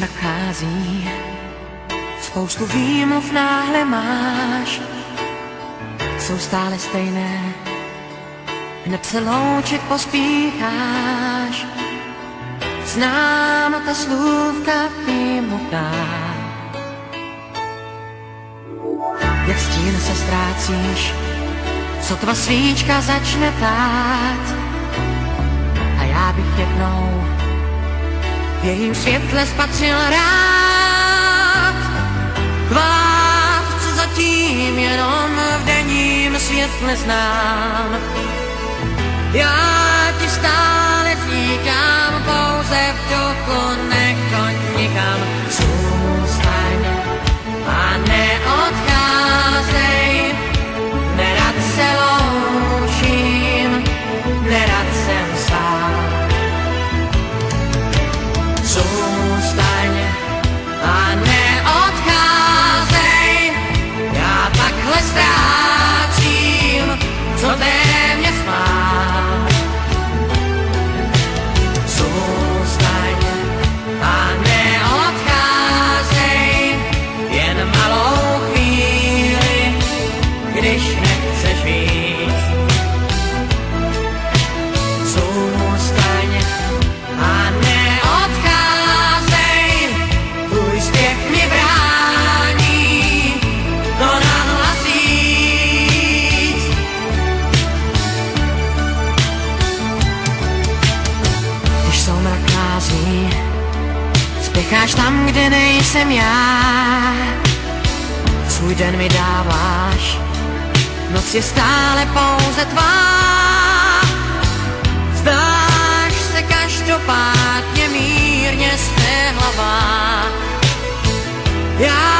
soumrak chází, spoustu výmluv náhle máš, jsou stále stejné, hned se loučit pospícháš. Znám ta slůvka výmluvná, jak stín se ztrácíš, sotva svíčka začne tát. A já bych jednou v jejím světle spatřil rád tvár, co zatím jenom v denním světle znám. Já ti stále říkám, pouze v duchu nechoď nikam. Zůstaň a neodcházej, nerad se loučím, nerad jsem sám. Zůstaň a neodcházej, já takhle ztrácím, co téměř mám. Zůstaň a neodcházej, jen malou chvíli, když nechceš víc. Zůstaň a neodcházej, tvůj zpěch mi brání to nahlas říct. Když soumrak chází, spěcháš tam, kde nejsem já. Svůj den mi dáváš, noc je stále pouze tvá. Zdáš se každopádně mírně stehlavá. Já